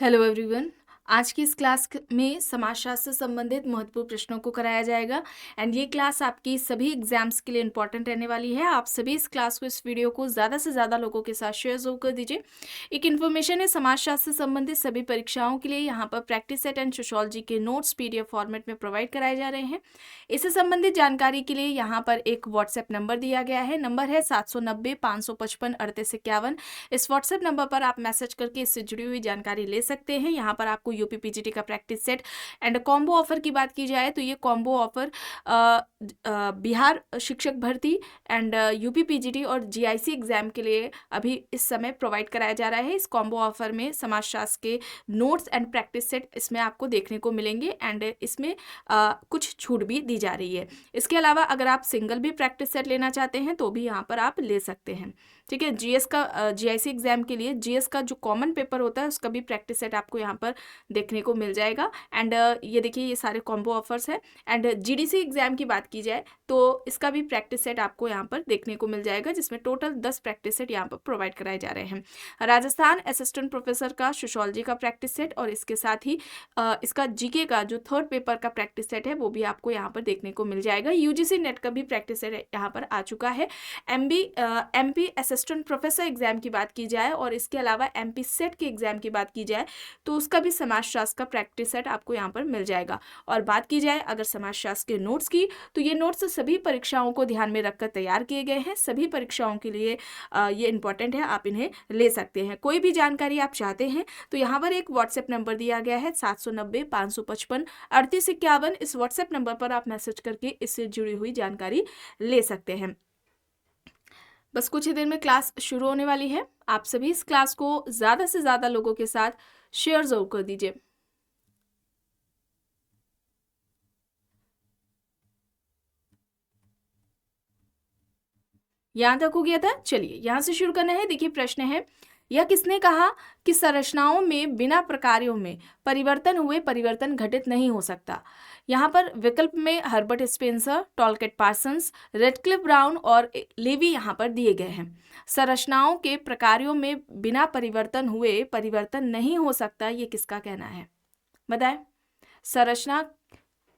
Hello everyone. आज की इस क्लास में समाजशास्त्र से संबंधित महत्वपूर्ण प्रश्नों को कराया जाएगा एंड ये क्लास आपकी सभी एग्जाम्स के लिए इंपॉर्टेंट रहने वाली है। आप सभी इस क्लास को, इस वीडियो को ज़्यादा से ज़्यादा लोगों के साथ शेयर जरूर कर दीजिए। एक इन्फॉर्मेशन है, समाजशास्त्र से संबंधित सभी परीक्षाओं के लिए यहाँ पर प्रैक्टिस सेट एंड सोशियोलॉजी के नोट्स पीडीएफ फॉर्मेट में प्रोवाइड कराए जा रहे हैं। इससे संबंधित जानकारी के लिए यहाँ पर एक व्हाट्सएप नंबर दिया गया है। नंबर है 790-555-3851। इस व्हाट्सएप नंबर पर आप मैसेज करके इससे जुड़ी हुई जानकारी ले सकते हैं। यहाँ पर आपको यूपी पीजीटी का practice set and combo offer की बात की जाए तो ये कॉम्बो ऑफर बिहार शिक्षक भर्ती एंड यूपी पीजीटी और जीआईसी एग्जाम के लिए अभी इस समय प्रोवाइड कराया जा रहा है। इस कॉम्बो ऑफर में समाजशास्त्र के नोट्स एंड प्रैक्टिस सेट इसमें आपको देखने को मिलेंगे एंड इसमें कुछ छूट भी दी जा रही है। इसके अलावा अगर आप सिंगल भी प्रैक्टिस सेट लेना चाहते हैं तो भी यहाँ पर आप ले सकते हैं। ठीक है, जीएस का जीआईसी एग्जाम के लिए जीएस का जो कॉमन पेपर होता है उसका भी प्रैक्टिस सेट आपको यहाँ पर देखने को मिल जाएगा एंड ये देखिए ये सारे कॉम्बो ऑफर्स हैं। एंड जीडीसी एग्जाम की बात की जाए तो इसका भी प्रैक्टिस सेट आपको यहाँ पर देखने को मिल जाएगा, जिसमें टोटल 10 प्रैक्टिस सेट यहाँ पर प्रोवाइड कराए जा रहे हैं। राजस्थान असिस्टेंट प्रोफेसर का सोशियोलॉजी का प्रैक्टिस सेट और इसके साथ ही इसका जीके का जो थर्ड पेपर का प्रैक्टिस सेट है वो भी आपको यहाँ पर देखने को मिल जाएगा। यूजीसी नेट का भी प्रैक्टिस सेट यहाँ पर आ चुका है। एमपी असिस्टेंट प्रोफेसर एग्जाम की बात की जाए और इसके अलावा एमपी सेट के एग्जाम की बात की जाए तो उसका भी समाजशास्त्र का प्रैक्टिस सेट आपको यहाँ पर मिल जाएगा। और बात की जाए अगर समाजशास्त्र के नोट्स की तो ये नोट्स सभी परीक्षाओं को ध्यान में रखकर तैयार किए गए हैं। सभी परीक्षाओं के लिए ये इंपॉर्टेंट है, आप इन्हें ले सकते हैं। कोई भी जानकारी आप चाहते हैं तो यहाँ पर एक व्हाट्सएप नंबर दिया गया है 790-555-3851। इस व्हाट्सएप नंबर पर आप मैसेज करके इससे जुड़ी हुई जानकारी ले सकते हैं। बस कुछ ही देर में क्लास शुरू होने वाली है। आप सभी इस क्लास को ज़्यादा से ज़्यादा लोगों के साथ शेयर जरूर कर दीजिए। यहां तक हो गया था, चलिए यहां से शुरू करना है। देखिए प्रश्न है, यह किसने कहा कि संरचनाओं में बिना प्रकारों में परिवर्तन हुए परिवर्तन घटित नहीं हो सकता। यहाँ पर विकल्प में Herbert Spencer, Talcott Parsons, Radcliffe Brown और लेवी यहाँ पर दिए गए हैं। संरचनाओं के प्रकारों में बिना परिवर्तन हुए परिवर्तन नहीं हो सकता, ये किसका कहना है बताएं। संरचना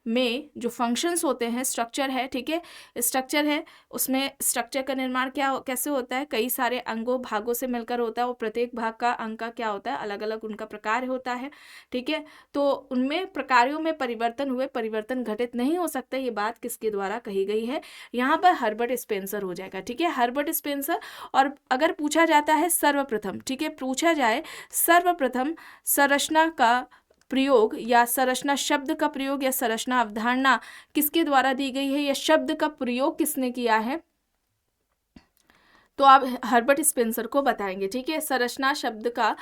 में जो फंक्शंस होते हैं, स्ट्रक्चर है, ठीक है, स्ट्रक्चर है, उसमें स्ट्रक्चर का निर्माण कैसे होता है, कई सारे अंगों भागों से मिलकर होता है और प्रत्येक भाग का अंग का क्या होता है, अलग अलग उनका प्रकार होता है। ठीक है, तो उनमें प्रकारों में परिवर्तन हुए परिवर्तन घटित नहीं हो सकता, ये बात किसके द्वारा कही गई है, यहाँ पर हर्बर्ट स्पेंसर हो जाएगा। ठीक है, हर्बर्ट स्पेंसर। और अगर पूछा जाता है सर्वप्रथम, ठीक है, पूछा जाए सर्वप्रथम संरचना का प्रयोग या संरचना शब्द का प्रयोग या संरचना अवधारणा किसके द्वारा दी गई है या शब्द का प्रयोग किसने किया है, तो आप हर्बर्ट स्पेंसर को बताएंगे। ठीक है, संरचना शब्द का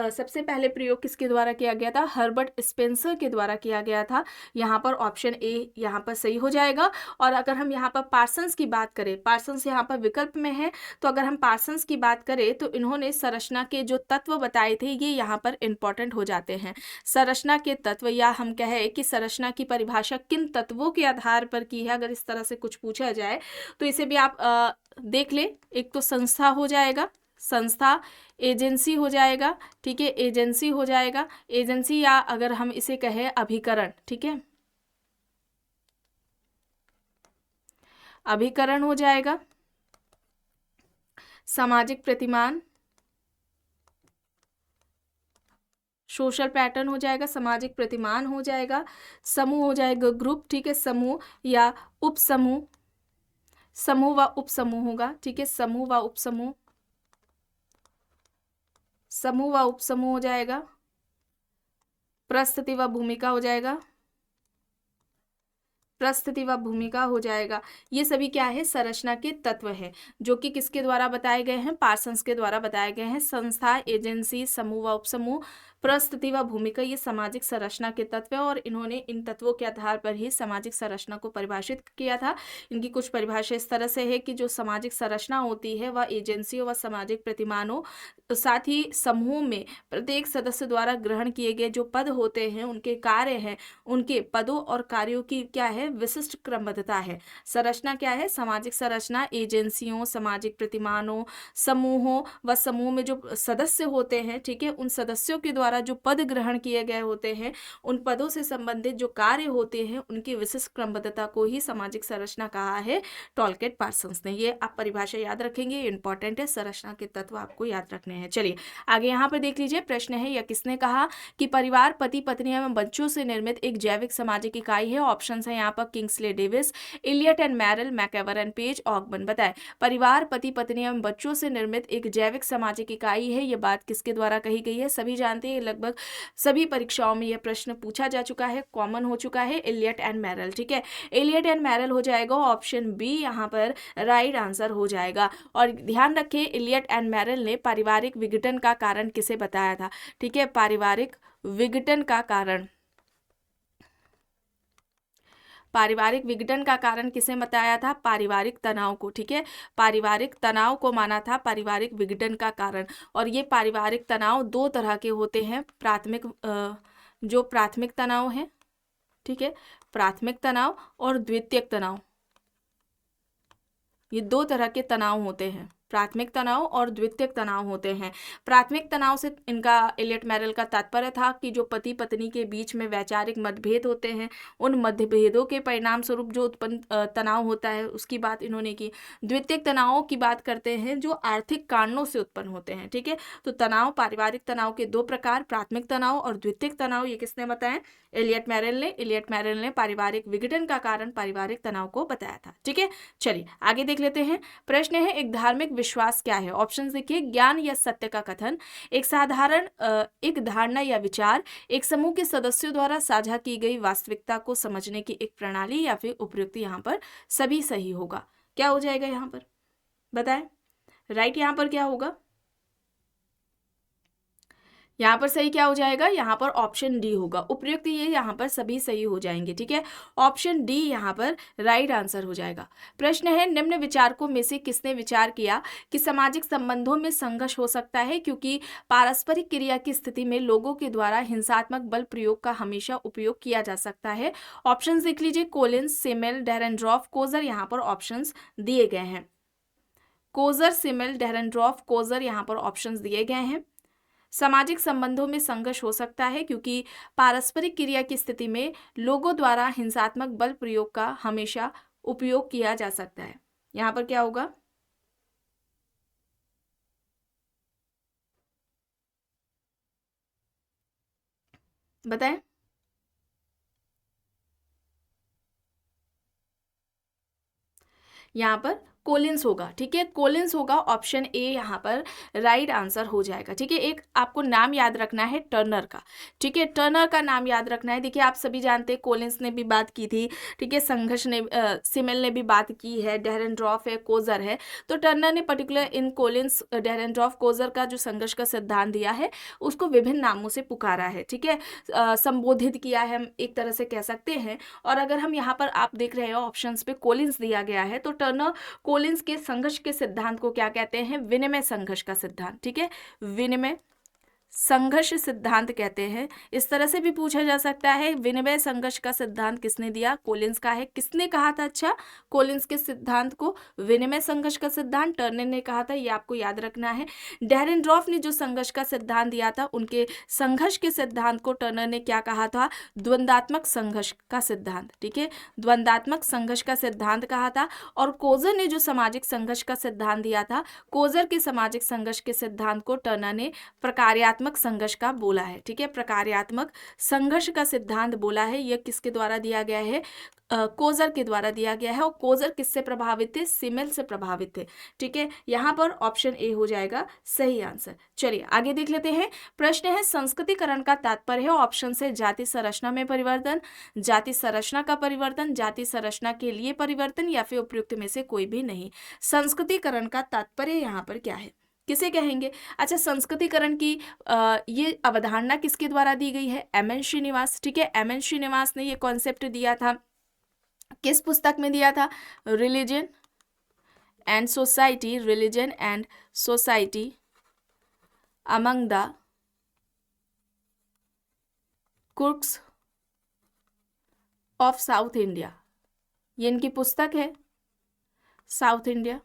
सबसे पहले प्रयोग किसके द्वारा किया गया था, हर्बर्ट स्पेंसर के द्वारा किया गया था। यहाँ पर ऑप्शन ए यहाँ पर सही हो जाएगा। और अगर हम यहाँ पर पार्सन्स की बात करें, पार्सन्स यहाँ पर विकल्प में है, तो अगर हम पार्सन्स की बात करें तो इन्होंने संरचना के जो तत्व बताए थे ये यहाँ पर इंपॉर्टेंट हो जाते हैं। संरचना के तत्व, या हम कहें कि संरचना की परिभाषा किन तत्वों के आधार पर की है, अगर इस तरह से कुछ पूछा जाए तो इसे भी आप देख ले। एक तो संस्था हो जाएगा, संस्था, एजेंसी हो जाएगा, ठीक है, एजेंसी हो जाएगा, एजेंसी, या अगर हम इसे कहें अभिकरण, ठीक है, अभिकरण हो जाएगा, सामाजिक प्रतिमान, सोशल पैटर्न हो जाएगा, सामाजिक प्रतिमान हो जाएगा, समूह हो जाएगा, ग्रुप, ठीक है, समूह या उपसमूह, समूह व उपसमूह होगा। ठीक है, समूह व उपसमूह, समूह व उपसमूह हो जाएगा, प्रस्थिति व भूमिका हो जाएगा, प्रस्थिति व भूमिका हो जाएगा। ये सभी क्या है, संरचना के तत्व है जो कि किसके द्वारा बताए गए हैं, पार्सन्स के द्वारा बताए गए हैं। संस्था, एजेंसी, समूह व उपसमूह, प्रस्थिति व भूमिका, ये सामाजिक संरचना के तत्व है और इन्होंने इन तत्वों के आधार पर ही सामाजिक संरचना को परिभाषित किया था। इनकी कुछ परिभाषा इस तरह से है कि जो सामाजिक संरचना होती है वह एजेंसियों व सामाजिक प्रतिमानों, साथ ही समूह में प्रत्येक सदस्य द्वारा ग्रहण किए गए जो पद होते हैं, उनके कार्य हैं, उनके पदों और कार्यों की क्या है, है, विशिष्ट क्रमबद्धता है। संरचना क्या है? सामाजिक संरचना एजेंसियों, सामाजिक प्रतिमानों, समूहों व समूह में जो सदस्य होते हैं, ठीक है, उन सदस्यों के द्वारा जो पद ग्रहण किए गए होते हैं, उन पदों से संबंधित जो कार्य होते हैं, उनकी विशिष्ट क्रमबद्धता को ही सामाजिक संरचना कहा है टॉलकेट पार्सन्स ने। ये आप परिभाषा याद रखेंगे, इंपॉर्टेंट है, संरचना के तत्व आपको याद रखने हैं। चलिए आगे यहाँ पर देख लीजिए, प्रश्न है यह किसने कहा कि परिवार पति पत्नी एवं बच्चों से निर्मित एक जैविक सामाजिक इकाई है। ऑप्शन है यहाँ पर Kingsley Davis, Elliott and Merrill, MacIver and Page, Ogburn. बताएं, परिवार पति पत्नी एवं बच्चों से निर्मित एक जैविक सामाजिक इकाई है, यह बात किसके द्वारा कही गई है? सभी जानते हैं, लगभग सभी परीक्षाओं में यह प्रश्न पूछा जा चुका है, कॉमन हो चुका है, इलियट एंड मैरल। ठीक है, इलियट एंड मैरल हो जाएगा, ऑप्शन बी यहाँ पर राइट आंसर हो जाएगा। और ध्यान रखें, इलियट एंड मैरल ने पारिवारिक विघटन का कारण किसे बताया था? ठीक है, पारिवारिक विघटन का कारण, पारिवारिक विघटन का कारण किसे बताया था? पारिवारिक तनाव को। ठीक है, पारिवारिक तनाव को माना था पारिवारिक विघटन का कारण। और ये पारिवारिक तनाव दो तरह के होते हैं, जो प्राथमिक तनाव है, ठीक है, प्राथमिक तनाव और द्वितीयक तनाव, ये दो तरह के तनाव होते हैं, प्राथमिक तनाव और द्वितीयक तनाव होते हैं। प्राथमिक तनाव से इनका इलियट मैरल का तात्पर्य था कि जो पति पत्नी के बीच में वैचारिक मतभेद होते हैं, उन मतभेदों के परिणाम स्वरूप जो उत्पन्न तनाव होता है, उसकी बात इन्होंने की। द्वितीयक तनावों की बात करते हैं जो आर्थिक कारणों से उत्पन्न होते हैं। ठीक है, तो तनाव, पारिवारिक तनाव के दो प्रकार, प्राथमिक तनाव और द्वितीयक तनाव, ये किसने बताया? इलियट मैरल ने पारिवारिक विघटन का कारण पारिवारिक तनाव को बताया था। ठीक है, चलिए आगे देख लेते हैं। प्रश्न है एक धार्मिक विश्वास क्या है? ऑप्शन देखिए, ज्ञान या सत्य का कथन, एक साधारण एक धारणा या विचार, एक समूह के सदस्यों द्वारा साझा की गई वास्तविकता को समझने की एक प्रणाली, या फिर उपयुक्त। यहाँ पर सभी सही होगा। क्या हो जाएगा यहाँ पर? बताएं, राइट यहाँ पर क्या होगा? यहाँ पर सही क्या हो जाएगा? यहाँ पर ऑप्शन डी होगा, उपयुक्त। ये यहाँ पर सभी सही हो जाएंगे। ठीक है, ऑप्शन डी यहाँ पर राइट आंसर हो जाएगा। प्रश्न है, निम्न विचारकों में से किसने विचार किया कि सामाजिक संबंधों में संघर्ष हो सकता है क्योंकि पारस्परिक क्रिया की स्थिति में लोगों के द्वारा हिंसात्मक बल प्रयोग का हमेशा उपयोग किया जा सकता है? ऑप्शन देख लीजिए, कोलिंस, सिमेल, डेरेनड्रॉफ, कोजर। यहाँ पर ऑप्शन दिए गए हैं, कोजर, सिमेल, डेरेनड्रॉफ, कोजर, यहाँ पर ऑप्शन दिए गए हैं। सामाजिक संबंधों में संघर्ष हो सकता है क्योंकि पारस्परिक क्रिया की स्थिति में लोगों द्वारा हिंसात्मक बल प्रयोग का हमेशा उपयोग किया जा सकता है। यहाँ पर क्या होगा? बताएं। यहाँ पर कोलिंस होगा। ठीक है, कोलिंस होगा, ऑप्शन ए यहाँ पर राइट आंसर हो जाएगा। ठीक है, एक आपको नाम याद रखना है टर्नर का। ठीक है, टर्नर का नाम याद रखना है। देखिए, आप सभी जानते हैं कोलिंस ने भी बात की थी, ठीक है, संघर्ष ने, सिमेल ने भी बात की है, डेरेनड्रॉफ है, कोजर है। तो टर्नर ने पर्टिकुलर इन कोलिंस, डेरेनड्रॉफ, कोजर का जो संघर्ष का सिद्धांत दिया है, उसको विभिन्न नामों से पुकारा है। ठीक है, संबोधित किया है, हम एक तरह से कह सकते हैं। और अगर हम यहाँ पर आप देख रहे हो ऑप्शंस पे कोलिंस दिया गया है, तो टर्नर कोलिंस के संघर्ष के सिद्धांत को क्या कहते हैं? विनिमय संघर्ष का सिद्धांत। ठीक है, विनिमय संघर्ष सिद्धांत कहते हैं। इस तरह से भी पूछा जा सकता है, विनिमय संघर्ष का सिद्धांत किसने दिया? कोलिंस का है। किसने कहा था? अच्छा, कोलिंस के सिद्धांत को विनिमय संघर्ष का सिद्धांत टर्नर ने कहा था, ये आपको याद रखना है। डेरेनड्रॉफ ने जो संघर्ष का सिद्धांत दिया था, उनके संघर्ष के सिद्धांत को टर्नर ने क्या कहा था? द्वंद्वात्मक संघर्ष का सिद्धांत। ठीक है, द्वंद्वात्मक संघर्ष का सिद्धांत कहा था। और कोजर ने जो सामाजिक संघर्ष का सिद्धांत दिया था, कोजर के सामाजिक संघर्ष के सिद्धांत को टर्नर ने प्रकार्यात्मक संघर्ष का बोला है। ठीक है, प्रकार्यात्मक संघर्ष का सिद्धांत बोला है। यह किसके द्वारा दिया गया है? कोजर के द्वारा दिया गया है। और कोजर किससे प्रभावित थे? सिमेल से प्रभावित थे। ठीक है, यहाँ पर ऑप्शन ए हो जाएगा सही आंसर। चलिए आगे देख लेते हैं। प्रश्न है, संस्कृतिकरण का तात्पर्य है। ऑप्शन से जाति संरचना में परिवर्तन, जाति संरचना का परिवर्तन, जाति संरचना के लिए परिवर्तन, या फिर उपयुक्त में से कोई भी नहीं। संस्कृतिकरण का तात्पर्य यहाँ पर क्या है, किसे कहेंगे? अच्छा, संस्कृतिकरण की ये अवधारणा किसके द्वारा दी गई है? एम.एन. श्रीनिवास। ठीक है, एम.एन. श्रीनिवास ने ये कॉन्सेप्ट दिया था। किस पुस्तक में दिया था? Religion and society, religion and society among the कुक्स of south India. ये इनकी पुस्तक है साउथ इंडिया,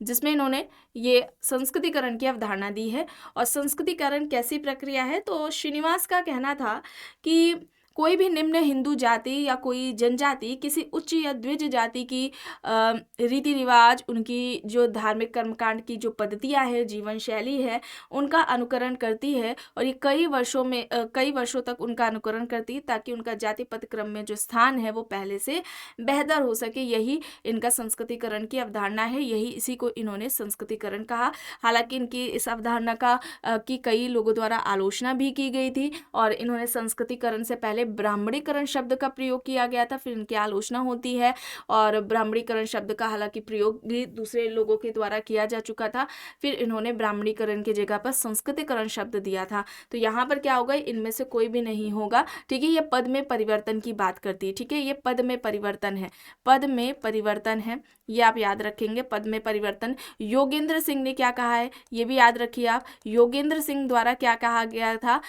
जिसमें इन्होंने ये संस्कृतिकरण की अवधारणा दी है। और संस्कृतिकरण कैसी प्रक्रिया है, तो श्रीनिवास का कहना था कि कोई भी निम्न हिंदू जाति या कोई जनजाति किसी उच्च या द्विज जाति की रीति रिवाज, उनकी जो धार्मिक कर्मकांड की जो पद्धतियां है, जीवन शैली है, उनका अनुकरण करती है। और ये कई वर्षों तक उनका अनुकरण करती है, ताकि उनका जाति पद क्रम में जो स्थान है वो पहले से बेहतर हो सके। यही इनका संस्कृतिकरण की अवधारणा है, यही इसी को इन्होंने संस्कृतिकरण कहा। हालांकि इनकी इस अवधारणा की कई लोगों द्वारा आलोचना भी की गई थी, और इन्होंने संस्कृतिकरण से पहले ब्राह्मणीकरण शब्द का प्रयोग किया गया था, फिर इनकी आलोचना होती है। और ब्राह्मणीकरण शब्द का हालांकि प्रयोग भी दूसरे लोगों के द्वारा किया जा चुका था, फिर इन्होंने ब्राह्मणीकरण की जगह पर संस्कृतिकरण शब्द दिया था। तो यहाँ पर क्या होगा, इनमें से कोई भी नहीं होगा। ठीक है, ये पद में परिवर्तन की बात करती है। ठीक है, ये पद में परिवर्तन है, पद में परिवर्तन है, ये आप याद रखेंगे, पद में परिवर्तन। योगेंद्र सिंह ने क्या कहा है, ये भी याद रखिए आप। योगेंद्र सिंह द्वारा क्या कहा गया था,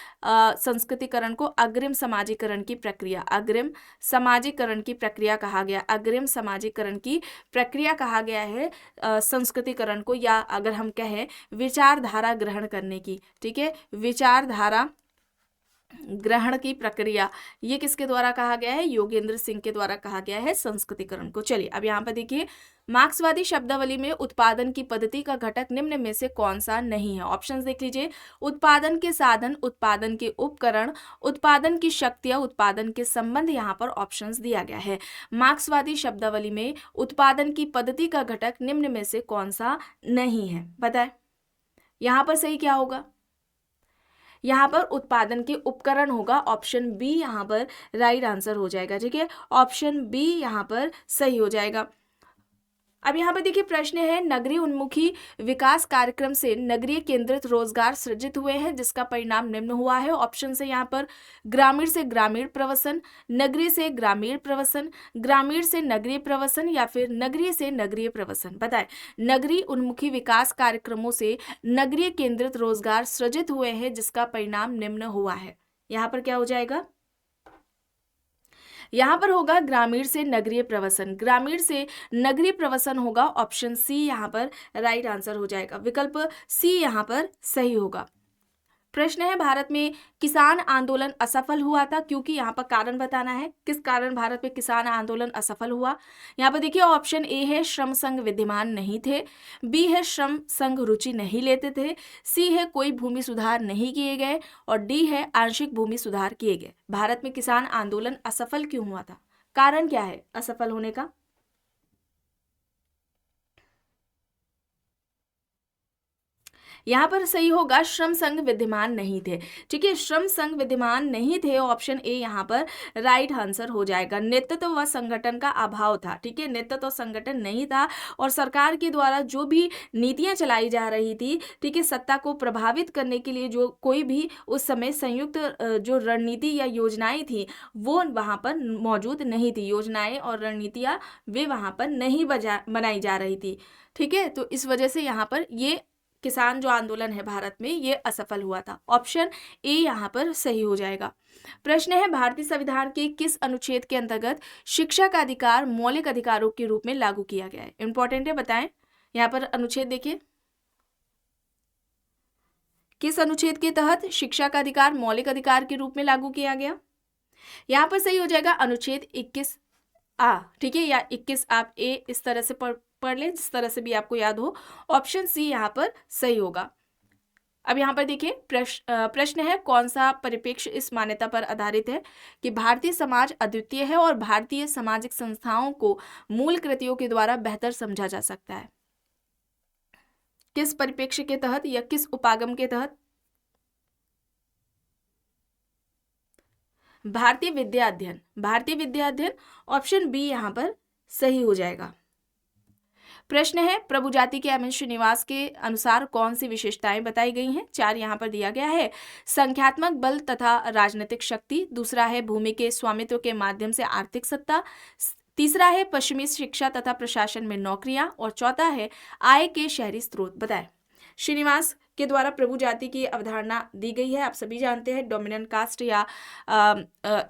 संस्कृतिकरण को अग्रिम समाजीकरण की प्रक्रिया, अग्रिम समाजीकरण की प्रक्रिया कहा गया, अग्रिम समाजीकरण की प्रक्रिया कहा गया है संस्कृतिकरण को, या अगर हम कहें विचारधारा ग्रहण करने की। ठीक है, विचारधारा ग्रहण की प्रक्रिया, ये किसके द्वारा कहा गया है, योगेंद्र सिंह के द्वारा कहा गया है संस्कृतिकरण को। चलिए अब यहाँ पर देखिए, मार्क्सवादी शब्दावली में उत्पादन की पद्धति का घटक निम्न में से कौन सा नहीं है। ऑप्शंस देख लीजिए, उत्पादन के साधन, उत्पादन के उपकरण, उत्पादन की शक्ति या उत्पादन के संबंध। यहाँ पर ऑप्शंस दिया गया है। मार्क्सवादी शब्दावली में उत्पादन की पद्धति का घटक निम्न में से कौन सा नहीं है, बताए यहाँ पर सही क्या होगा। यहाँ पर उत्पादन के उपकरण होगा, ऑप्शन बी यहाँ पर राइट आंसर हो जाएगा। ठीक है, ऑप्शन बी यहाँ पर सही हो जाएगा। अब यहाँ पर देखिए प्रश्न है, नगरीय उन्मुखी विकास कार्यक्रम से नगरीय केंद्रित रोजगार सृजित हुए हैं, जिसका परिणाम निम्न हुआ है। ऑप्शन से यहाँ पर ग्रामीण से ग्रामीण प्रवसन, नगरीय से ग्रामीण प्रवसन, ग्रामीण से नगरीय प्रवसन, या फिर नगरीय से नगरीय प्रवसन। बताएं, नगरीय उन्मुखी विकास कार्यक्रमों से नगरीय केंद्रित रोजगार सृजित हुए हैं, जिसका परिणाम निम्न हुआ है। यहाँ पर क्या हो जाएगा, यहाँ पर होगा ग्रामीण से नगरीय प्रवसन, ग्रामीण से नगरीय प्रवसन होगा, ऑप्शन सी यहाँ पर राइट आंसर हो जाएगा, विकल्प सी यहाँ पर सही होगा। प्रश्न है, भारत में किसान आंदोलन असफल हुआ था, क्योंकि यहाँ पर कारण बताना है, किस कारण भारत में किसान आंदोलन असफल हुआ। यहाँ पर देखिए ऑप्शन ए है श्रम संघ विद्यमान नहीं थे, बी है श्रम संघ रुचि नहीं लेते थे, सी है कोई भूमि सुधार नहीं किए गए, और डी है आंशिक भूमि सुधार किए गए। भारत में किसान आंदोलन असफल क्यों हुआ था, कारण क्या है असफल होने का। यहाँ पर सही होगा श्रम संघ विद्यमान नहीं थे। ठीक है, श्रम संघ विद्यमान नहीं थे, ऑप्शन ए यहाँ पर राइट आंसर हो जाएगा। नेतृत्व व संगठन का अभाव था। ठीक है, नेतृत्व और संगठन नहीं था, और सरकार के द्वारा जो भी नीतियां चलाई जा रही थी, ठीक है, सत्ता को प्रभावित करने के लिए जो कोई भी उस समय संयुक्त जो रणनीति या योजनाएं थी वो वहाँ पर मौजूद नहीं थी, योजनाएं और रणनीतियाँ वे वहाँ पर नहीं बनाई जा रही थी। ठीक है, तो इस वजह से यहाँ पर ये किसान जो आंदोलन है भारत में ये असफल हुआ था, ऑप्शन ए यहाँ पर सही हो जाएगा। प्रश्न है, भारतीय संविधान के किस अनुच्छेद के अंतर्गत शिक्षा का अधिकार मौलिक अधिकारों के रूप में लागू किया गया है। इंपॉर्टेंट है, बताएं यहाँ पर अनुच्छेद देखिए, किस अनुच्छेद के तहत शिक्षा का अधिकार मौलिक अधिकार के रूप में लागू किया गया। यहाँ पर सही हो जाएगा अनुच्छेद 21 आ। ठीक है, या 21 आप ए इस तरह से पढ़ लें, जिस तरह से भी आपको याद हो, ऑप्शन सी यहाँ पर सही होगा। अब यहाँ पर देखिए प्रश्न है, कौन सा परिप्रेक्ष्य इस मान्यता पर आधारित है कि भारतीय समाज अद्वितीय है और भारतीय सामाजिक संस्थाओं को मूल कृतियों के द्वारा बेहतर समझा जा सकता है। किस परिप्रेक्ष्य के तहत या किस उपागम के तहत। भारतीय विद्या अध्ययन, भारतीय विद्या अध्ययन, ऑप्शन बी यहाँ पर सही हो जाएगा। प्रश्न है, प्रभु जाति के एम.एन. श्रीनिवास के अनुसार कौन सी विशेषताएं बताई गई हैं। 4 यहाँ पर दिया गया है, संख्यात्मक बल तथा राजनीतिक शक्ति, दूसरा है भूमि के स्वामित्व के माध्यम से आर्थिक सत्ता, तीसरा है पश्चिमी शिक्षा तथा प्रशासन में नौकरियां, और चौथा है आय के शहरी स्रोत। बताएं, श्रीनिवास के द्वारा प्रभु जाति की अवधारणा दी गई है? आप सभी जानते हैं, डोमिनेंट कास्ट या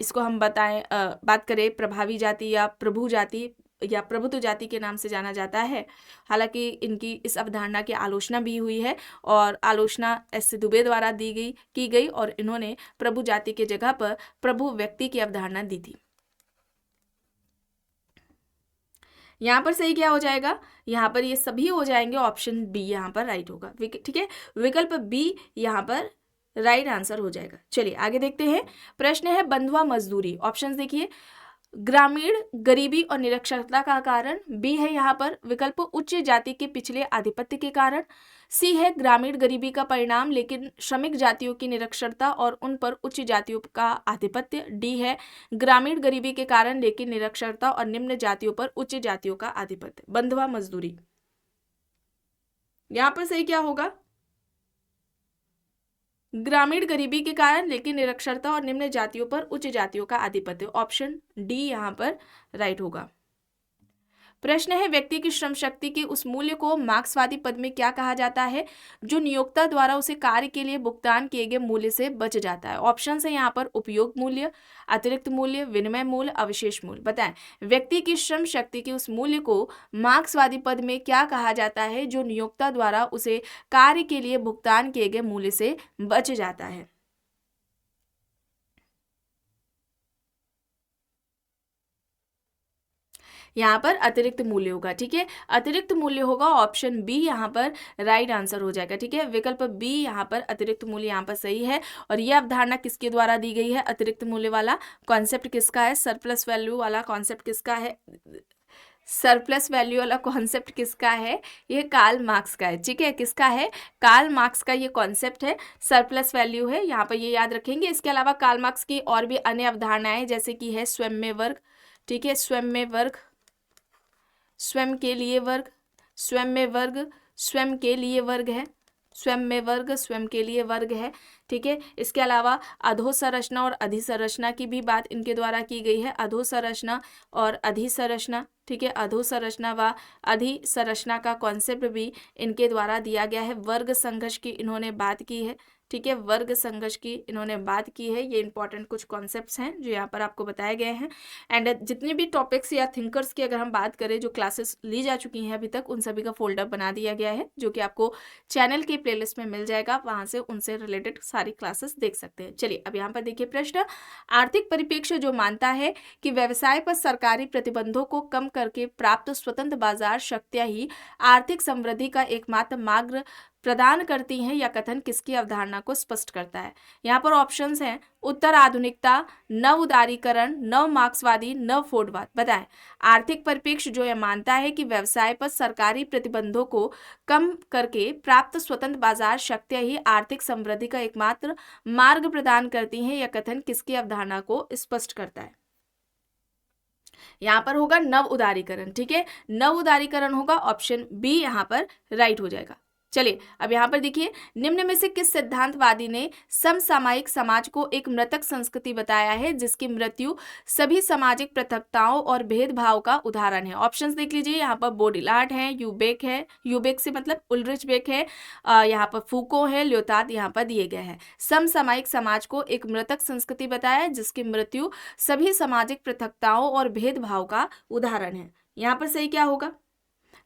इसको हम बात करें प्रभावी जाति या प्रभु जाति या प्रभुत्व जाति के नाम से जाना जाता है। हालांकि इनकी इस अवधारणा की आलोचना भी हुई है और आलोचना एस दुबे द्वारा की गई और इन्होंने प्रभु जाति के जगह पर प्रभु व्यक्ति की अवधारणा दी थी। यहाँ पर सही क्या हो जाएगा? यहाँ पर ये सभी हो जाएंगे, ऑप्शन बी यहाँ पर राइट होगा। ठीक है, विकल्प बी यहाँ पर राइट आंसर हो जाएगा। चलिए आगे देखते हैं। प्रश्न है बंधुआ मजदूरी। ऑप्शंस देखिए, ग्रामीण गरीबी और निरक्षरता का कारण, बी है यहाँ पर विकल्प उच्च जाति के पिछले आधिपत्य के कारण, सी है ग्रामीण गरीबी का परिणाम लेकिन श्रमिक जातियों की निरक्षरता और उन पर उच्च जातियों का आधिपत्य, डी है ग्रामीण गरीबी के कारण लेकिन निरक्षरता और निम्न जातियों पर उच्च जातियों का आधिपत्य। बंधुआ मजदूरी, यहाँ पर सही क्या होगा? ग्रामीण गरीबी के कारण लेकिन निरक्षरता और निम्न जातियों पर उच्च जातियों का आधिपत्य, ऑप्शन डी यहाँ पर राइट होगा। प्रश्न है व्यक्ति की श्रम शक्ति के उस मूल्य को मार्क्सवादी पद में क्या कहा जाता है जो नियोक्ता द्वारा उसे कार्य के लिए भुगतान किए गए मूल्य से बच जाता है? ऑप्शन है यहाँ पर उपयोग मूल्य, अतिरिक्त मूल्य, विनिमय मूल्य, अवशेष मूल्य। बताएं, व्यक्ति की श्रम शक्ति के उस मूल्य को मार्क्सवादी पद में क्या कहा जाता है जो नियोक्ता द्वारा उसे कार्य के लिए भुगतान किए गए मूल्य से बच जाता है? यहाँ पर अतिरिक्त मूल्य होगा। ठीक है, अतिरिक्त मूल्य होगा, ऑप्शन बी यहाँ पर राइट आंसर हो जाएगा। ठीक है, विकल्प बी यहाँ पर अतिरिक्त मूल्य यहाँ पर सही है। और यह अवधारणा किसके द्वारा दी गई है? अतिरिक्त मूल्य वाला कॉन्सेप्ट किसका है? सरप्लस वैल्यू वाला कॉन्सेप्ट किसका है? सरप्लस वैल्यू वाला कॉन्सेप्ट किसका है? ये कार्ल मार्क्स का है। ठीक है, किसका है? कार्ल मार्क्स का ये कॉन्सेप्ट है, सरप्लस वैल्यू है। यहाँ पर ये याद रखेंगे। इसके अलावा कार्ल मार्क्स की और भी अन्य अवधारणाएं जैसे कि है स्वयं में वर्ग। ठीक है, स्वयं में वर्ग, स्वयं के लिए वर्ग, स्वयं में वर्ग, स्वयं के लिए वर्ग है, स्वयं में वर्ग, स्वयं के लिए वर्ग है। ठीक है, इसके अलावा अधोसंरचना और अधिसंरचना की भी बात इनके द्वारा की गई है। अधोसंरचना और अधिसंरचना, ठीक है, अधोसंरचना व अधिसंरचना का कॉन्सेप्ट भी इनके द्वारा दिया गया है। वर्ग संघर्ष की इन्होंने बात की है। ठीक है, वर्ग संघर्ष की इन्होंने बात की है। ये इंपॉर्टेंट कुछ कॉन्सेप्ट्स हैं जो यहाँ पर आपको बताए गए हैं। एंड जितने भी टॉपिक्स या थिंकर्स की अगर हम बात करें जो क्लासेस ली जा चुकी हैं अभी तक, उन सभी का फोल्डर बना दिया गया है जो कि आपको चैनल के प्लेलिस्ट में मिल जाएगा। वहाँ से उनसे रिलेटेड सारी क्लासेस देख सकते हैं। चलिए अब यहाँ पर देखिए प्रश्न, आर्थिक परिप्रेक्ष्य जो मानता है कि व्यवसाय पर सरकारी प्रतिबंधों को कम करके प्राप्त स्वतंत्र बाजार शक्तियां ही आर्थिक समृद्धि का एकमात्र मार्ग प्रदान करती हैं, यह कथन किसकी अवधारणा को स्पष्ट करता है? यहाँ पर ऑप्शंस हैं उत्तर आधुनिकता, नव उदारीकरण, नव मार्क्सवादी, नव फोर्डवाद। बताएं, आर्थिक परिप्रेक्ष्य जो यह मानता है कि व्यवसाय पर सरकारी प्रतिबंधों को कम करके प्राप्त स्वतंत्र बाजार शक्तियां ही आर्थिक समृद्धि का एकमात्र मार्ग प्रदान करती हैं, यह कथन किसकी अवधारणा को स्पष्ट करता है? यहाँ पर होगा नव उदारीकरण। ठीक है, नव उदारीकरण होगा, ऑप्शन बी यहाँ पर राइट हो जाएगा। चलिए अब यहाँ पर देखिए, निम्न में से किस सिद्धांतवादी ने समसामयिक समाज को एक मृतक संस्कृति बताया है जिसकी मृत्यु सभी सामाजिक पृथकताओं और भेदभाव का उदाहरण है? ऑप्शंस देख लीजिए, यहाँ पर बोडिलार्ड है, यूबेक है, यूबेक से मतलब उल्ड्रिच बेक है, यहाँ पर फूको है, ल्योतार्ड यहाँ पर दिए गए हैं। समसामयिक समाज को एक मृतक संस्कृति बताया है जिसकी मृत्यु सभी सामाजिक पृथकताओं और भेदभाव का उदाहरण है। यहाँ पर सही क्या होगा?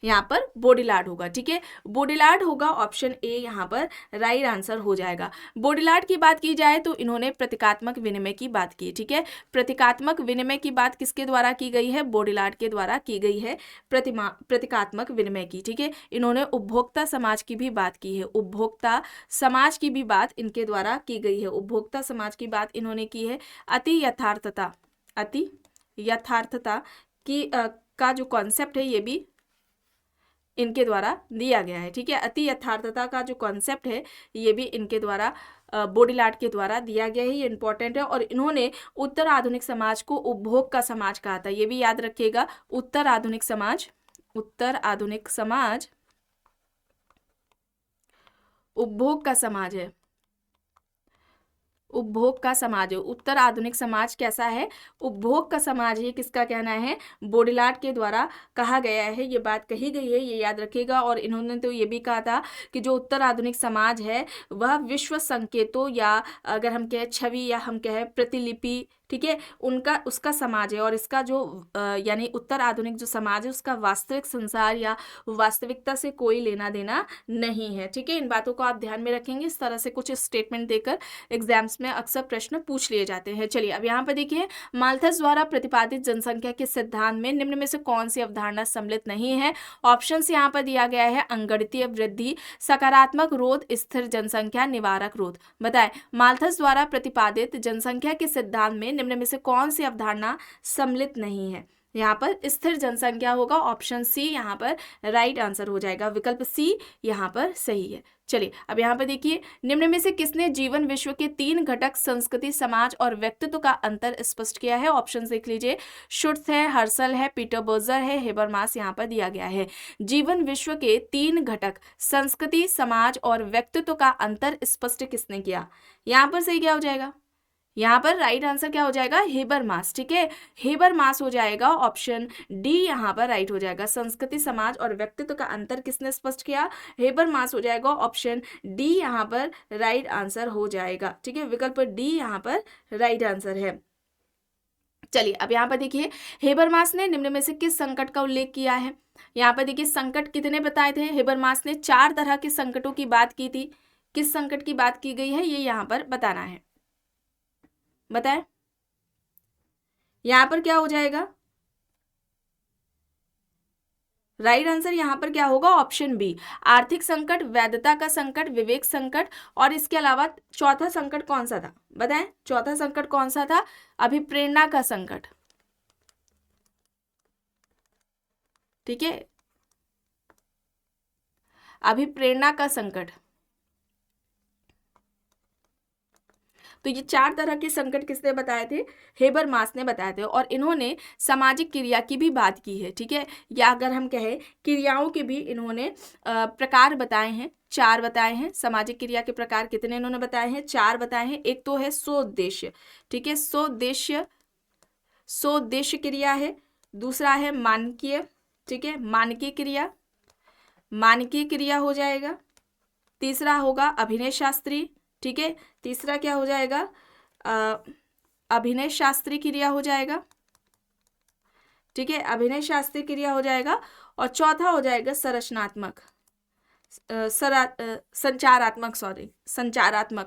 यहाँ पर बोडिलार्ड होगा। ठीक है, बोडिलार्ड होगा, ऑप्शन ए यहाँ पर राइट आंसर हो जाएगा। बोडिलार्ड की बात की जाए तो इन्होंने प्रतीकात्मक विनिमय की बात की। ठीक है, प्रतीकात्मक विनिमय की बात किसके द्वारा की गई है? बोडिलार्ड के द्वारा की गई है प्रतीकात्मक विनिमय की। ठीक है, इन्होंने उपभोक्ता समाज की भी बात की है, उपभोक्ता समाज की भी बात इनके द्वारा की गई है, उपभोक्ता समाज की बात इन्होंने की है। अति यथार्थता की का जो कॉन्सेप्ट है ये भी इनके द्वारा दिया गया है। ठीक है, अति यथार्थता का जो कॉन्सेप्ट है ये भी इनके द्वारा बोडिलार्ड के द्वारा दिया गया है। ये इंपॉर्टेंट है। और इन्होंने उत्तर आधुनिक समाज को उपभोग का समाज कहा था, ये भी याद रखिएगा। उत्तर आधुनिक समाज उपभोग का समाज है, उपभोग का समाज है। उत्तर आधुनिक समाज कैसा है? उपभोग का समाज है। किसका कहना है? बोडिलार्ड के द्वारा कहा गया है, ये बात कही गई है, ये याद रखिएगा। और इन्होंने तो ये भी कहा था कि जो उत्तर आधुनिक समाज है वह विश्व संकेतों या अगर हम कहें छवि या हम कहें प्रतिलिपि, ठीक है, उनका उसका समाज है। और इसका जो यानी उत्तर आधुनिक जो समाज है उसका वास्तविक संसार या वास्तविकता से कोई लेना देना नहीं है। ठीक है, इन बातों को आप ध्यान में रखेंगे। इस तरह से कुछ स्टेटमेंट देकर एग्जाम्स में अक्सर प्रश्न पूछ लिए जाते हैं। चलिए अब यहाँ पर देखिए, माल्थस द्वारा प्रतिपादित जनसंख्या के सिद्धांत में निम्न में से कौन सी अवधारणा सम्मिलित नहीं है? ऑप्शन यहाँ पर दिया गया है अंगणितीय वृद्धि, सकारात्मक रोध, स्थिर जनसंख्या, निवारक रोध। बताएं, माल्थस द्वारा प्रतिपादित जनसंख्या के सिद्धांत में निम्न में से कौन सी अवधारणा सम्मिलित नहीं है? यहाँ पर स्थिर जनसंख्या होगा। ऑप्शन सी यहाँ पर राइट आंसर हो जाएगा, विकल्प सी यहाँ पर सही है। चलिए अब यहाँ पर देखिए, निम्न में से किसने जीवन विश्व के 3 घटक संस्कृति, समाज और व्यक्तित्व का अंतर स्पष्ट किया है? ऑप्शन देख लीजिए, शुट्स है, हर्सल है, पीटर बर्जर है, हेबरमास यहाँ पर दिया गया है। जीवन विश्व के 3 घटक संस्कृति, समाज और व्यक्तित्व का अंतर स्पष्ट किसने किया? यहाँ पर सही क्या हो जाएगा? यहाँ पर राइट आंसर क्या हो जाएगा? हेबरमास। ठीक है, हेबरमास हो जाएगा। ऑप्शन डी यहाँ पर राइट हो जाएगा। संस्कृति, समाज और व्यक्तित्व का अंतर किसने स्पष्ट किया? हेबरमास हो जाएगा। ऑप्शन डी यहाँ पर राइट आंसर हो जाएगा। ठीक है, विकल्प डी यहाँ पर राइट आंसर है। चलिए अब यहाँ पर देखिए, हेबरमास ने निम्न में से किस संकट का उल्लेख किया है? यहाँ पर देखिए, संकट कितने बताए थे? हेबरमास ने 4 तरह के संकटों की बात की थी। किस संकट की बात की गई है ये यहाँ पर बताना है। बताएं, यहां पर क्या हो जाएगा? राइट आंसर यहां पर क्या होगा? ऑप्शन बी, आर्थिक संकट, वैधता का संकट, विवेक संकट, और इसके अलावा चौथा संकट कौन सा था? बताएं, चौथा संकट कौन सा था? अभिप्रेरणा का संकट। ठीक है, अभिप्रेरणा का संकट। तो ये 4 तरह के संकट किसने बताए थे? हेबरमास ने बताए थे। और इन्होंने सामाजिक क्रिया की भी बात की है। ठीक है, या अगर हम कहें क्रियाओं के भी इन्होंने प्रकार बताए हैं, 4 बताए हैं। सामाजिक क्रिया के प्रकार कितने इन्होंने बताए हैं? 4 बताए हैं। एक तो है सोद्देश्य। ठीक है, सोद्देश्य क्रिया है। दूसरा है मानकीय। ठीक है, मानकीय क्रिया हो जाएगा। तीसरा होगा अभिनय शास्त्री। ठीक है, तीसरा क्या हो जाएगा? अभिनय शास्त्री क्रिया हो जाएगा। ठीक है, अभिनय शास्त्री क्रिया हो जाएगा। और चौथा हो जाएगा संचारात्मक,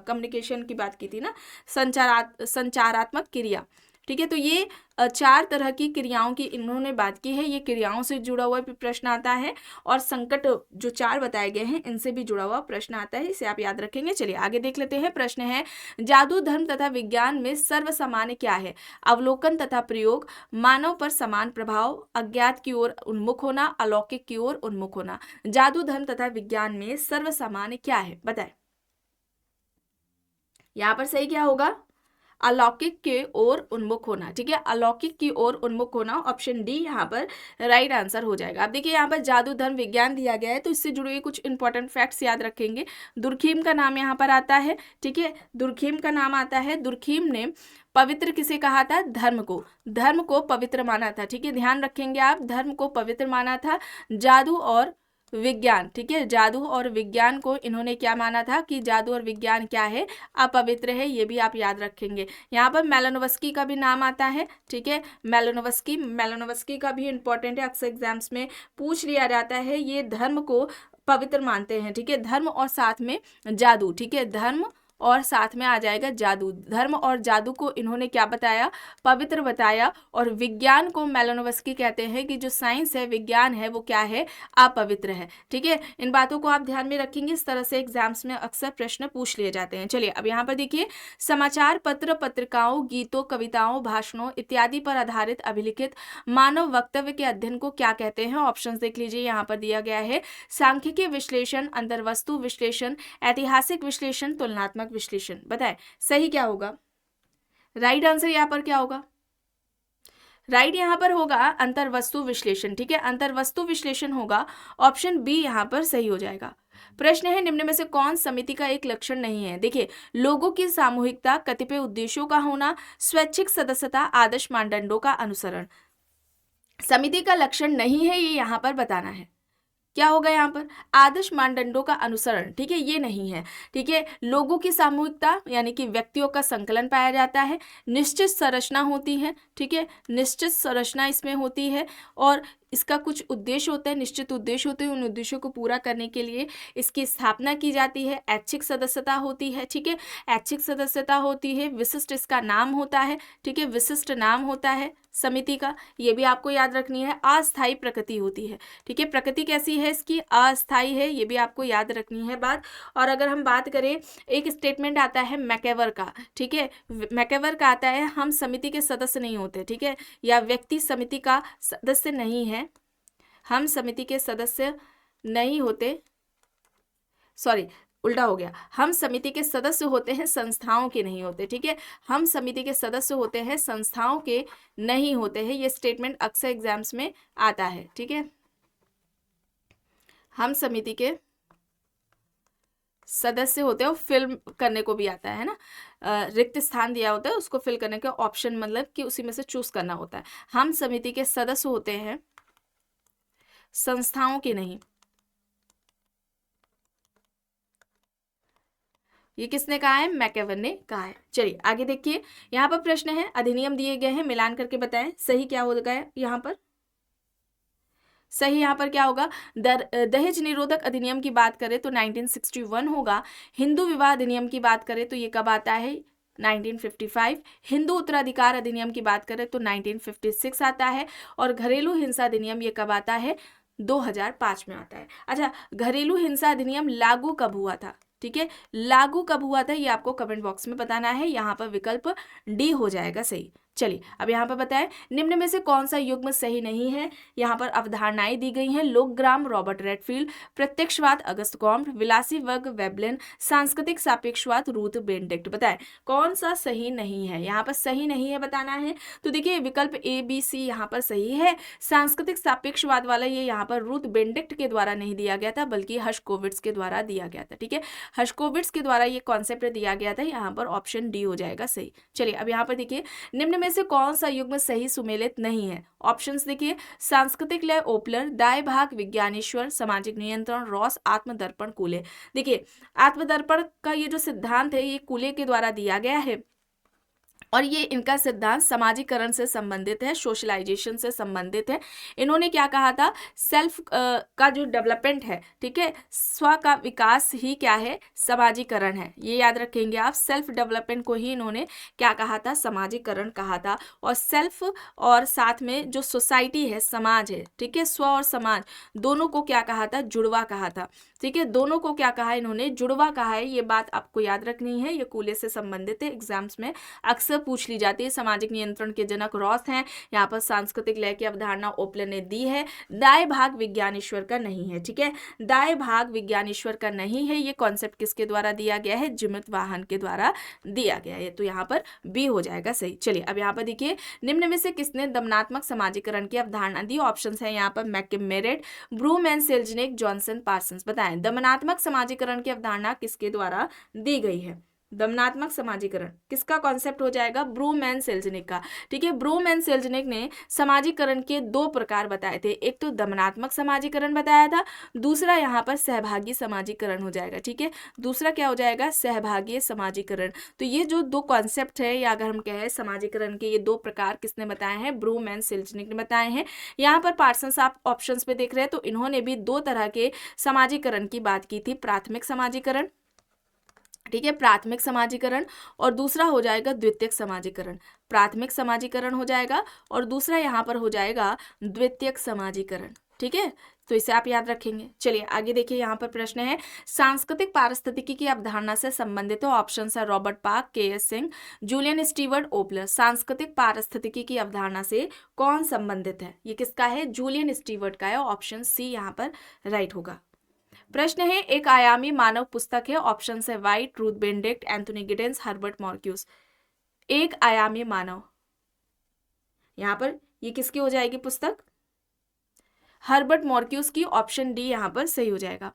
कम्युनिकेशन की बात की थी ना, संचारात्मक क्रिया। ठीक है, तो ये 4 तरह की क्रियाओं की इन्होंने बात की है। ये क्रियाओं से जुड़ा हुआ भी प्रश्न आता है, और संकट जो 4 बताए गए हैं इनसे भी जुड़ा हुआ प्रश्न आता है, इसे आप याद रखेंगे। चलिए आगे देख लेते हैं। प्रश्न है, जादू, धर्म तथा विज्ञान में सर्वसामान्य क्या है? अवलोकन तथा प्रयोग, मानव पर समान प्रभाव, अज्ञात की ओर उन्मुख होना, अलौकिक की ओर उन्मुख होना। जादू, धर्म तथा विज्ञान में सर्वसामान्य क्या है? बताएं, यहाँ पर सही क्या होगा? अलौकिक के ओर उन्मुख होना। ठीक है, अलौकिक की ओर उन्मुख होना, ऑप्शन डी यहाँ पर राइट आंसर हो जाएगा। अब देखिए, यहाँ पर जादू, धर्म, विज्ञान दिया गया है, तो इससे जुड़े हुए कुछ इंपॉर्टेंट फैक्ट्स याद रखेंगे। दुर्खीम का नाम यहाँ पर आता है। ठीक है, दुर्खीम का नाम आता है। दुर्खीम ने पवित्र किसे कहा था? धर्म को पवित्र माना था। ठीक है, ध्यान रखेंगे आप, धर्म को पवित्र माना था। जादू और विज्ञान, ठीक है, जादू और विज्ञान को इन्होंने क्या माना था कि जादू और विज्ञान क्या है? अपवित्र है। ये भी आप याद रखेंगे। यहाँ पर मेलानोव्स्की का भी नाम आता है। ठीक है, मेलानोव्स्की का भी इंपॉर्टेंट है, अक्सर एग्जाम्स में पूछ लिया जाता है। ये धर्म को पवित्र मानते हैं। ठीक है, धर्म और साथ में जादू। ठीक है, धर्म और साथ में आ जाएगा जादू। धर्म और जादू को इन्होंने क्या बताया? पवित्र बताया। और विज्ञान को मेलानोव्स्की कहते हैं कि जो साइंस है, विज्ञान है, वो क्या है? अपवित्र है। ठीक है, इन बातों को आप ध्यान में रखेंगे। इस तरह से एग्जाम्स में अक्सर प्रश्न पूछ लिए जाते हैं। चलिए अब यहाँ पर देखिए, समाचार पत्र, पत्रिकाओं, गीतों, कविताओं, भाषणों इत्यादि पर आधारित अभिलिखित मानव वक्तव्य के अध्ययन को क्या कहते हैं? ऑप्शन देख लीजिए, यहाँ पर दिया गया है। सांख्यिकीय विश्लेषण, अंतर्वस्तु विश्लेषण, ऐतिहासिक विश्लेषण, तुलनात्मक विश्लेषण। बताएं, सही क्या होगा? राइट आंसर यहाँ पर क्या होगा? राइट यहाँ पर होगा अंतर्वस्तु विश्लेषण। ठीक है, अंतर्वस्तु विश्लेषण होगा। ऑप्शन बी यहाँ पर सही हो जाएगा। प्रश्न है निम्न में से कौन समिति का एक लक्षण नहीं है। देखिए, लोगों की सामूहिकता, कतिपय उद्देश्यों का होना, स्वैच्छिक सदस्यता, आदर्श मानदंडों का अनुसरण। समिति का लक्षण नहीं है, ये यहाँ पर बताना है। क्या होगा यहाँ पर? आदर्श मानदंडों का अनुसरण, ठीक है, ये नहीं है। ठीक है, लोगों की सामूहिकता यानी कि व्यक्तियों का संकलन पाया जाता है, निश्चित संरचना होती है, ठीक है, निश्चित संरचना इसमें होती है, और इसका कुछ उद्देश्य होता है, निश्चित उद्देश्य होते हैं, उन उद्देश्यों को पूरा करने के लिए इसकी स्थापना की जाती है। ऐच्छिक सदस्यता होती है, ठीक है, ऐच्छिक सदस्यता होती है, विशिष्ट इसका नाम होता है, ठीक है, विशिष्ट नाम होता है समिति का, ये भी आपको याद रखनी है। अस्थायी प्रकृति होती है, ठीक है, प्रकृति कैसी है इसकी? अस्थायी है, ये भी आपको याद रखनी है बात। और अगर हम बात करें, एक स्टेटमेंट आता है मैकेवर का, ठीक है, मैकेवर का आता है हम समिति के सदस्य नहीं होते, ठीक है, या व्यक्ति समिति का सदस्य नहीं है, हम समिति के सदस्य नहीं होते, सॉरी उल्टा हो गया, हम समिति के सदस्य होते हैं, संस्थाओं के नहीं होते, ठीक है, हम समिति के सदस्य होते हैं, संस्थाओं के नहीं होते हैं। ये स्टेटमेंट अक्सर एग्जाम्स में आता है, ठीक है, हम समिति के सदस्य होते हैं, और फिल करने को भी आता है ना, रिक्त स्थान दिया होता है, उसको फिल करने के ऑप्शन, मतलब कि उसी में से चूज करना होता है। हम समिति के सदस्य होते हैं, संस्थाओं के नहीं। ये किसने कहा है? मैकेवर ने कहा है। चलिए आगे देखिए, यहाँ पर प्रश्न है, अधिनियम दिए गए हैं, मिलान करके बताएं सही क्या होगा यहाँ पर। सही यहाँ पर क्या होगा? दहेज निरोधक अधिनियम की बात करें तो 1961 होगा। हिंदू विवाह अधिनियम की बात करें तो ये कब आता है? 1955। हिंदू उत्तराधिकार अधिनियम की बात करें तो 1956 आता है। और घरेलू हिंसा अधिनियम ये कब आता है? 2005 में आता है। अच्छा, घरेलू हिंसा अधिनियम लागू कब हुआ था? ठीक है, लागू कब हुआ था ये आपको कमेंट बॉक्स में बताना है। यहाँ पर विकल्प डी हो जाएगा सही। चलिए अब यहाँ पर बताएं, निम्न में से कौन सा युग्म सही नहीं है। यहाँ पर अवधारणाएं दी गई हैं, लोकग्राम रॉबर्ट रेडफील्ड, प्रत्यक्षवाद अगस्त कॉम्ट, विलासी वर्ग वेबलिन, सांस्कृतिक सापेक्षवाद रूथ बेनेडिक्ट। बताएं कौन सा सही नहीं है। यहाँ पर सही नहीं है बताना है, तो देखिए विकल्प ए बी सी यहाँ पर सही है। सांस्कृतिक सापेक्षवाद वाला ये यहाँ पर रूथ बेनेडिक्ट के द्वारा नहीं दिया गया था, बल्कि हर्शकोविट्ज के द्वारा दिया गया था। ठीक है, हर्शकोविट्ज के द्वारा ये कॉन्सेप्ट दिया गया था। यहाँ पर ऑप्शन डी हो जाएगा सही। चलिए अब यहाँ पर देखिए, निम्न में से कौन सा युग्म सही सुमेलित नहीं है। ऑप्शंस देखिए, सांस्कृतिक लय ओपलर, दाय भाग विज्ञानेश्वर, सामाजिक नियंत्रण रॉस, आत्मदर्पण कूले। देखिए आत्मदर्पण का ये जो सिद्धांत है ये कूले के द्वारा दिया गया है, और ये इनका सिद्धांत समाजीकरण से संबंधित है, सोशलाइजेशन से संबंधित है। इन्होंने क्या कहा था, सेल्फ का जो डेवलपमेंट है, ठीक है, स्व का विकास ही क्या है, समाजीकरण है। ये याद रखेंगे आप, सेल्फ डेवलपमेंट को ही इन्होंने क्या कहा था, समाजीकरण कहा था। और सेल्फ और साथ में जो सोसाइटी है, समाज है, ठीक है, स्व और समाज दोनों को क्या कहा था, जुड़वा कहा था। ठीक है, दोनों को क्या कहा इन्होंने, जुड़वा कहा है। ये बात आपको याद रखनी है, ये कूले से संबंधित है, एग्जाम्स में अक्सर पूछ ली जाती है। सामाजिक नियंत्रण के जनक रॉस हैं, यहाँ पर सांस्कृतिक लय की अवधारणा ओपलर ने दी है। दाय भाग विज्ञानेश्वर का नहीं है। ठीक है, दाय भाग विज्ञानेश्वर का नहीं है। ये कॉन्सेप्ट किसके द्वारा दिया गया है, जिमित वाहन के द्वारा दिया गया है, तो यहाँ पर बी हो जाएगा सही। चलिए अब यहाँ पर देखिए, निम्न में से किसने दमनात्मक समाजीकरण की अवधारणा दी। ऑप्शन है यहाँ पर मैकमेरेट, ब्रूम एंड सेल्जनिक, जॉनसन, पार्सन्स। बताएं दमनात्मक समाजीकरण की अवधारणा किसके द्वारा दी गई है। दमनात्मक समाजीकरण किसका कॉन्सेप्ट हो जाएगा, ब्रूम एंड सेल्जनिक का। ठीक है, ब्रूम एंड सेल्जनिक ने समाजीकरण के दो प्रकार बताए थे, एक तो दमनात्मक समाजीकरण बताया था, दूसरा यहाँ पर सहभागी समाजीकरण हो जाएगा। ठीक है, दूसरा क्या हो जाएगा, सहभागी समाजीकरण। तो ये जो दो कॉन्सेप्ट है, या अगर हम कहें समाजीकरण के ये दो प्रकार किसने बताए हैं, ब्रूम एंड सेल्जनिक ने बताए हैं। यहाँ पर पार्सन्स आप ऑप्शंस पे देख रहे हैं, तो इन्होंने भी दो तरह के समाजीकरण की बात की थी, प्राथमिक समाजीकरण, ठीक है, प्राथमिक समाजीकरण, और दूसरा हो जाएगा द्वितीयक समाजीकरण। प्राथमिक समाजीकरण हो जाएगा और दूसरा यहाँ पर हो जाएगा द्वितीयक समाजीकरण। ठीक है, तो इसे आप याद रखेंगे। चलिए आगे देखिए, यहाँ पर प्रश्न है, सांस्कृतिक पारिस्थितिकी की अवधारणा से संबंधित हो। ऑप्शन है Robert Park, K S. Singh, Julian Steward, Opler. सांस्कृतिक पारिस्थितिकी की अवधारणा से कौन संबंधित है, ये किसका है, जूलियन स्टीवर्ट का है। ऑप्शन सी यहाँ पर राइट होगा। प्रश्न है, एक आयामी मानव पुस्तक है। ऑप्शन है white, Ruth Benedict, Anthony Giddens, Herbert Marcus. एक आयामी मानव, यहां पर ये किसकी हो जाएगी पुस्तक, हर्बर्ट मार्क्यूस की। ऑप्शन डी यहां पर सही हो जाएगा।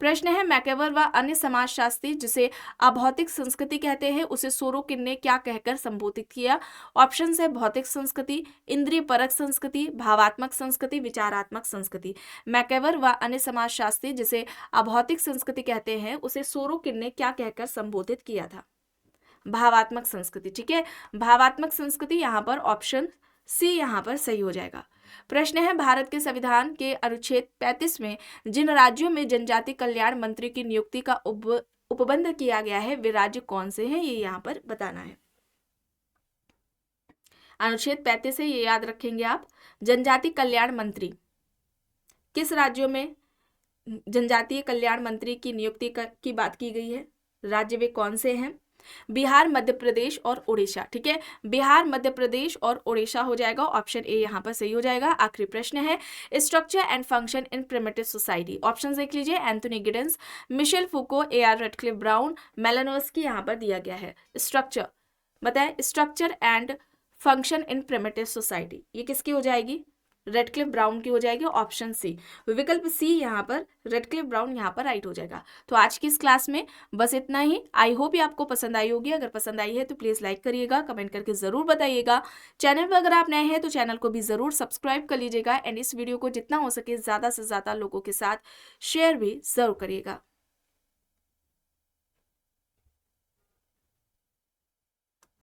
प्रश्न है मैकेवर व अन्य समाजशास्त्री जिसे अभौतिक संस्कृति कहते हैं उसे सोरोकिन ने क्या कहकर संबोधित किया? ऑप्शन है भौतिक संस्कृति, इंद्रिय परक संस्कृति, भावात्मक संस्कृति, विचारात्मक संस्कृति। मैकेवर व अन्य समाजशास्त्री जिसे अभौतिक संस्कृति कहते हैं उसे सोरोकिन ने क्या कहकर संबोधित किया था? भावात्मक संस्कृति। ठीक है, भावात्मक संस्कृति यहाँ पर ऑप्शन सी यहाँ पर सही हो जाएगा। प्रश्न है भारत के संविधान के अनुच्छेद 35 में जिन राज्यों में जनजाति कल्याण मंत्री की नियुक्ति का उपबंध किया गया है वे राज्य कौन से हैं, ये यहाँ पर बताना है। अनुच्छेद 35 है, ये याद रखेंगे आप। जनजाति कल्याण मंत्री, किस राज्यों में जनजातीय कल्याण मंत्री की नियुक्ति की बात की गई है, राज्य वे कौन से हैं? बिहार, मध्य प्रदेश और उड़ीसा। ठीक है, बिहार, मध्य प्रदेश और उड़ीसा हो जाएगा, ऑप्शन ए यहाँ पर सही हो जाएगा। आखिरी प्रश्न है structure and function in primitive society. Option देख लीजिए, Anthony Giddens, Michel Foucault, A R. Radcliffe Brown, Malinowski यहाँ पर दिया गया है। स्ट्रक्चर बताएं, structure and function in primitive society, ये किसकी हो जाएगी? रेडक्लिफ ब्राउन की हो जाएगी, ऑप्शन सी। विकल्प सी यहाँ पर रेडक्लिफ ब्राउन यहाँ पर राइट हो जाएगा। तो आज की इस क्लास में बस इतना ही। आई होप ये आपको पसंद आई होगी। अगर पसंद आई है तो प्लीज़ लाइक करिएगा, कमेंट करके ज़रूर बताइएगा। चैनल पर अगर आप नए हैं तो चैनल को भी ज़रूर सब्सक्राइब कर लीजिएगा एंड इस वीडियो को जितना हो सके ज़्यादा से ज़्यादा लोगों के साथ शेयर भी ज़रूर करिएगा।